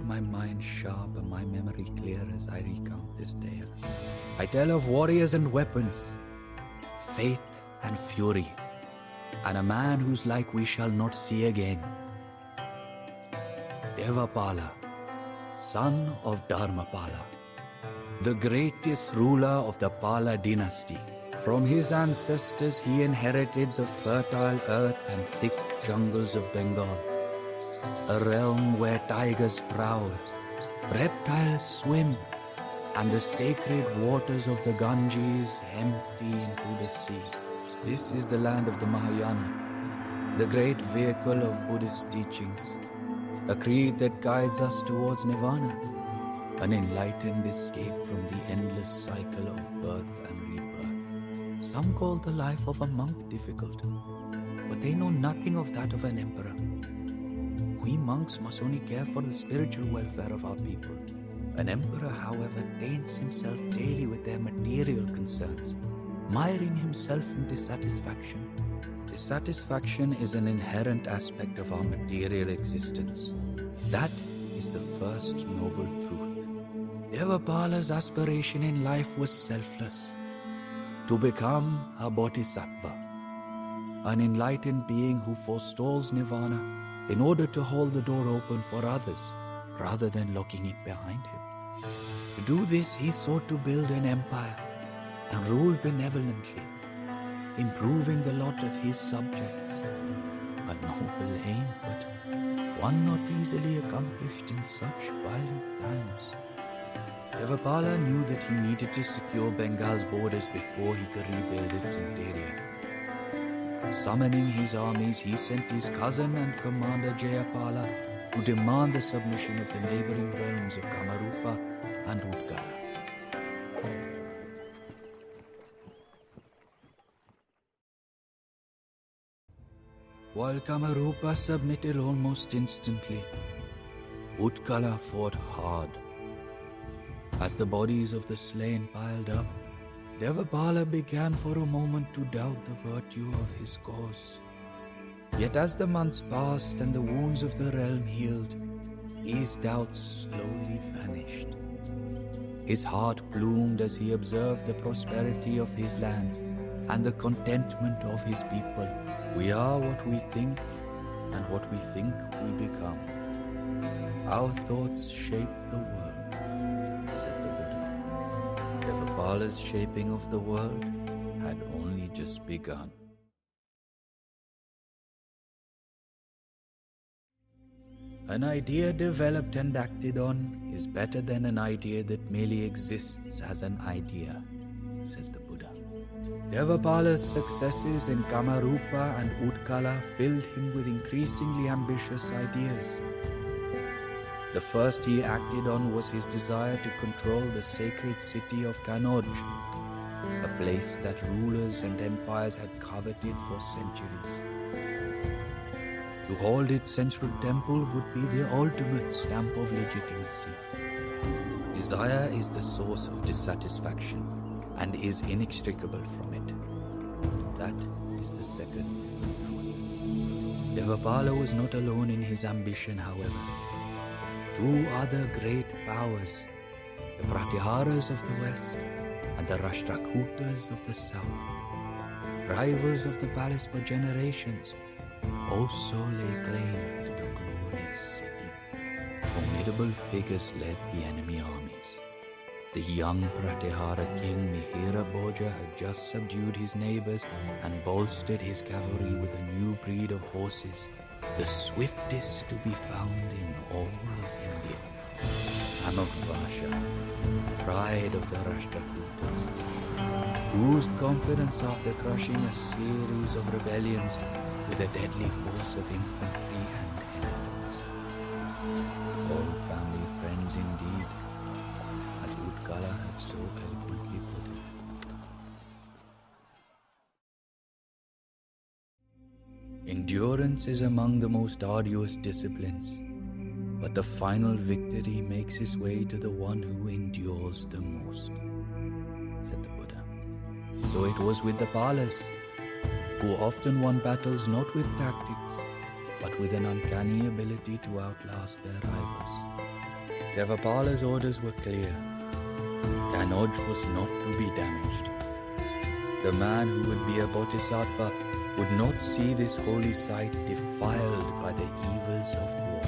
my mind sharp and my memory clear as I recount this tale. I tell of warriors and weapons, faith and fury, and a man whose like we shall not see again. Devapala, son of Dharmapala, the greatest ruler of the Pala dynasty. From his ancestors he inherited the fertile earth and thick jungles of Bengal, a realm where tigers prowl, reptiles swim, and the sacred waters of the Ganges empty into the sea. This is the land of the Mahayana, the great vehicle of Buddhist teachings, a creed that guides us towards nirvana, an enlightened escape from the endless cycle of birth and rebirth. Some call the life of a monk difficult, but they know nothing of that of an emperor. We monks must only care for the spiritual welfare of our people. An emperor, however, taints himself daily with their material concerns, miring himself in dissatisfaction. Dissatisfaction is an inherent aspect of our material existence. That is the first noble truth. Devapala's aspiration in life was selfless, to become a bodhisattva, an enlightened being who forestalls nirvana in order to hold the door open for others rather than locking it behind him. To do this, he sought to build an empire and rule benevolently, improving the lot of his subjects. A noble aim, but one not easily accomplished in such violent times. Devapala knew that he needed to secure Bengal's borders before he could rebuild its interior. Summoning his armies, he sent his cousin and commander Jayapala to demand the submission of the neighboring realms of Kamarupa and Utkala. While Kamarupa submitted almost instantly, Utkala fought hard. As the bodies of the slain piled up, Devapala began for a moment to doubt the virtue of his cause. Yet as the months passed and the wounds of the realm healed, these doubts slowly vanished. His heart bloomed as he observed the prosperity of his land and the contentment of his people. We are what we think, and what we think we become. Our thoughts shape the world, said the Buddha. Devapala's shaping of the world had only just begun. An idea developed and acted on is better than an idea that merely exists as an idea, said the Buddha. Devapala's successes in Kamarupa and Utkala filled him with increasingly ambitious ideas. The first he acted on was his desire to control the sacred city of Kanauj, a place that rulers and empires had coveted for centuries. To hold its central temple would be the ultimate stamp of legitimacy. Desire is the source of dissatisfaction and is inextricable from it. That is the second truth. Devapala was not alone in his ambition, however. Two other great powers, the Pratiharas of the west and the Rashtrakutas of the south, rivals of the palace for generations, also lay claim to the glorious city. Formidable figures led the enemy armies. The young Pratihara king Mihira Bhoja had just subdued his neighbors and bolstered his cavalry with a new breed of horses, the swiftest to be found in all of India. Amagvasha, pride of the Rashtrakutas, oozed confidence after crushing a series of rebellions with a deadly force of infantry and elephants. All family friends indeed, as Utkala had so eloquently put it. Endurance is among the most arduous disciplines, but the final victory makes his way to the one who endures the most, said the Buddha. So it was with the Palas, who often won battles not with tactics, but with an uncanny ability to outlast their rivals. Devapala's orders were clear. Kanauj was not to be damaged. The man who would be a bodhisattva would not see this holy site defiled by the evils of war.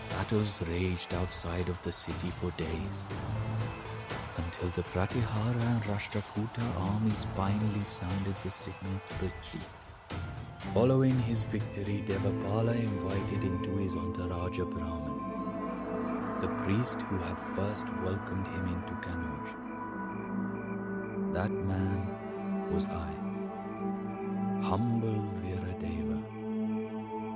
Battles raged outside of the city for days, until the Pratihara and Rashtrakuta armies finally sounded the signal to retreat. Following his victory, Devapala invited into his entourage a Brahmin, the priest who had first welcomed him into Kanauj. That man was I, humble Viradeva,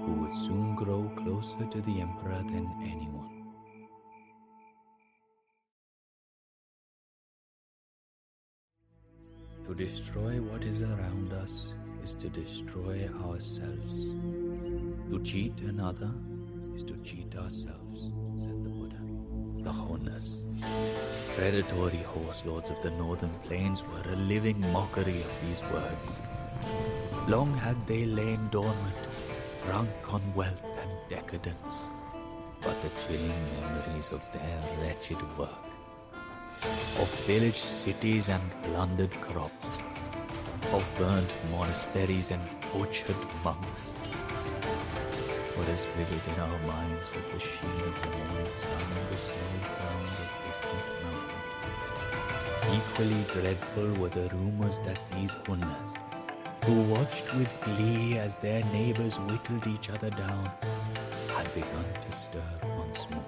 who would soon grow closer to the emperor than anyone. To destroy what is around us is to destroy ourselves. To cheat another is to cheat ourselves, said the Buddha. The Hunas, predatory horse lords of the northern plains, were a living mockery of these words. Long had they lain dormant, drunk on wealth and decadence, but the chilling memories of their wretched work, of pillaged cities and plundered crops, of burnt monasteries and butchered monks, were as vivid in our minds as the sheen of the morning sun on the snowy ground of distant mountains. Equally dreadful were the rumors that these Hunas, who watched with glee as their neighbors whittled each other down, had begun to stir once more.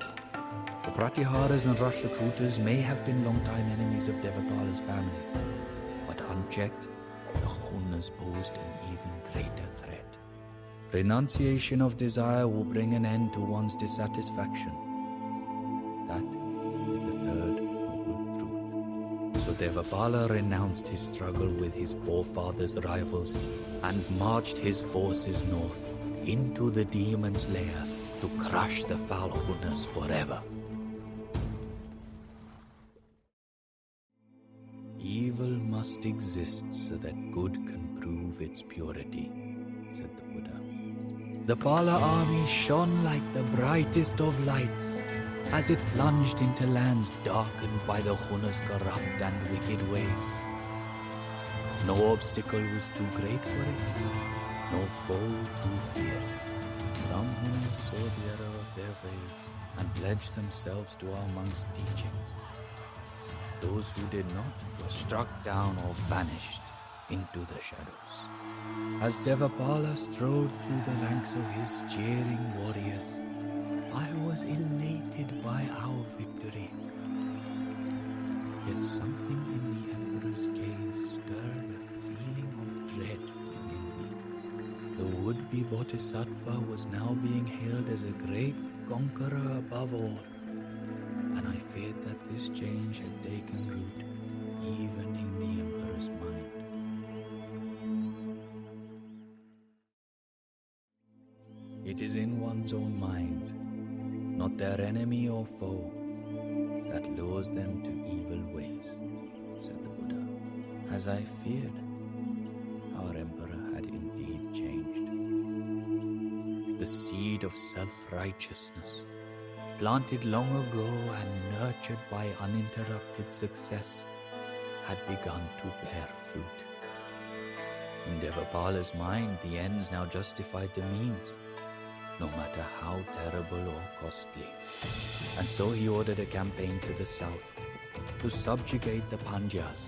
The Pratiharas and Rashtrakutas may have been long-time enemies of Devapala's family, but unchecked, the Hunas posed an even greater threat. Renunciation of desire will bring an end to one's dissatisfaction. That is the third noble truth. So Devapala renounced his struggle with his forefathers' rivals and marched his forces north into the demon's lair to crush the foul Hunas forever. Evil must exist so that good can prove its purity, said the Buddha. The Pala army shone like the brightest of lights as it plunged into lands darkened by the Hunas' corrupt and wicked ways. No obstacle was too great for it, no foe too fierce. Some Hunas saw the error of their ways and pledged themselves to our monks' teachings. Those who did not were struck down or vanished into the shadows. As Devapala strode through the ranks of his cheering warriors, I was elated by our victory. Yet something in the Emperor's gaze stirred a feeling of dread within me. The would-be bodhisattva was now being hailed as a great conqueror above all, and I feared that this change had taken root even in the Emperor's mind. It is in one's own mind, not their enemy or foe, that lures them to evil ways, said the Buddha. As I feared, our Emperor had indeed changed. The seed of self-righteousness, planted long ago and nurtured by uninterrupted success, had begun to bear fruit. In Devapala's mind, the ends now justified the means, no matter how terrible or costly. And so he ordered a campaign to the south to subjugate the Pandyas,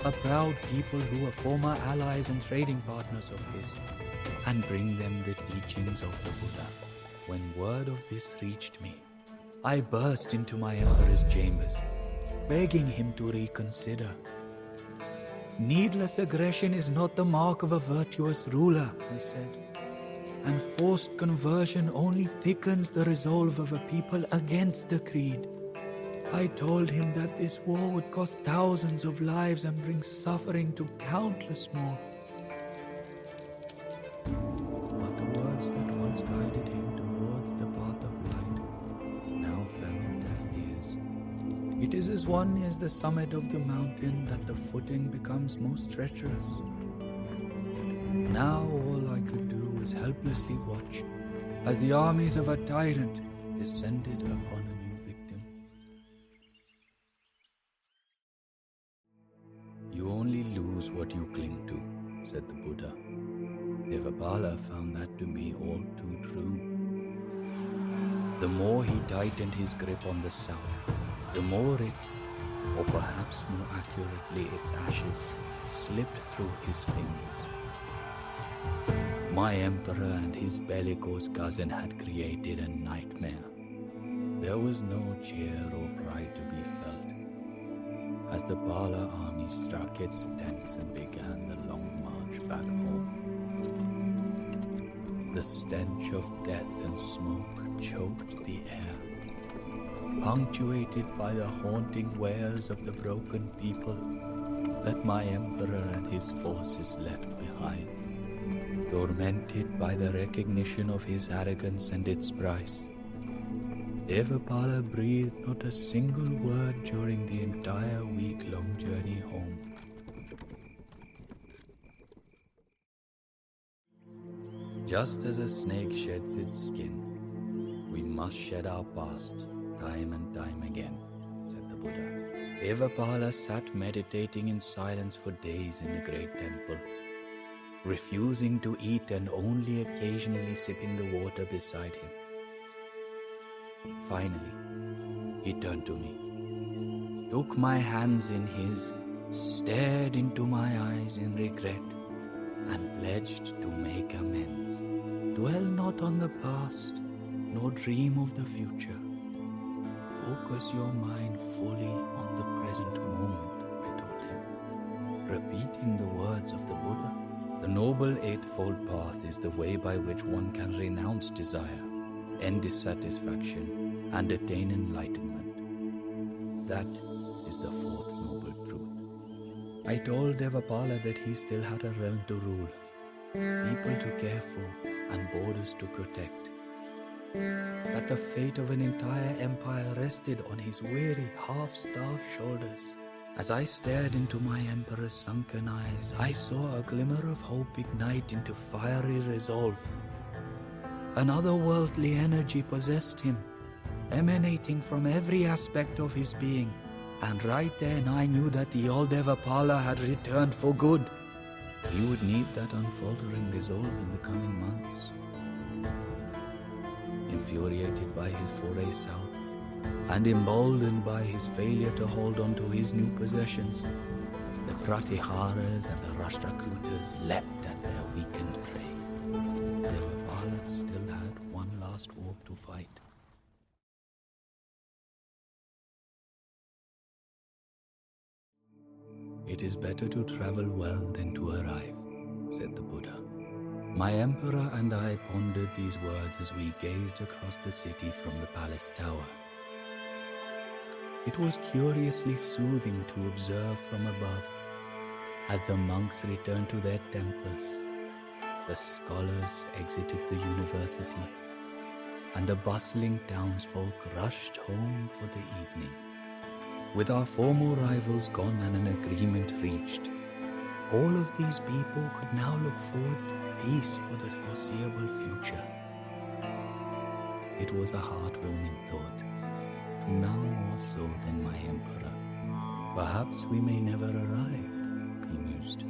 a proud people who were former allies and trading partners of his, and bring them the teachings of the Buddha. When word of this reached me, I burst into my Emperor's chambers, begging him to reconsider. Needless aggression is not the mark of a virtuous ruler, I said, and forced conversion only thickens the resolve of a people against the creed. I told him that this war would cost thousands of lives and bring suffering to countless more. But the words that once guided him towards the path of light now fell on deaf ears. It is as one nears the summit of the mountain that the footing becomes most treacherous. Now all I could do was helplessly watch as the armies of a tyrant descended upon a new victory. You only lose what you cling to, said the Buddha. Devapala found that to be all too true. The more he tightened his grip on the south, the more it, or perhaps more accurately its ashes, slipped through his fingers. My emperor and his bellicose cousin had created a nightmare. There was no cheer or pride to be felt as the Pala army struck its tents and began the long march back home. The stench of death and smoke choked the air, punctuated by the haunting wails of the broken people that my emperor and his forces left behind, tormented by the recognition of his arrogance and its price. Devapala breathed not a single word during the entire week-long journey home. Just as a snake sheds its skin, we must shed our past time and time again, said the Buddha. Devapala sat meditating in silence for days in the great temple, refusing to eat and only occasionally sipping the water beside him. Finally, he turned to me, took my hands in his, stared into my eyes in regret, and pledged to make amends. Dwell not on the past, nor dream of the future. Focus your mind fully on the present moment, I told him, repeating the words of the Buddha. The Noble Eightfold Path is the way by which one can renounce desire, end dissatisfaction, and attain enlightenment. That is the fourth noble truth. I told Devapala that he still had a realm to rule, people to care for, and borders to protect. That the fate of an entire empire rested on his weary, half-starved shoulders. As I stared into my emperor's sunken eyes, I saw a glimmer of hope ignite into fiery resolve. An otherworldly energy possessed him, emanating from every aspect of his being. And right then I knew that the old Devapala had returned for good. He would need that unfaltering resolve in the coming months. Infuriated by his foray south, and emboldened by his failure to hold on to his new possessions, the Pratiharas and the Rashtrakutas leapt at their weakened prey. Devapala still had one last war to fight. It is better to travel well than to arrive, said the Buddha. My emperor and I pondered these words as we gazed across the city from the palace tower. It was curiously soothing to observe from above, as the monks returned to their temples, the scholars exited the university, and the bustling townsfolk rushed home for the evening. With our former rivals gone and an agreement reached, all of these people could now look forward to peace for the foreseeable future. It was a heartwarming thought, to none more so than my emperor. Perhaps we may never arrive, he mused,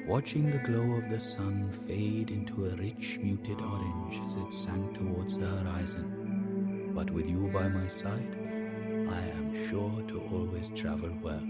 watching the glow of the sun fade into a rich muted orange as it sank towards the horizon. But with you by my side, I am sure to always travel well.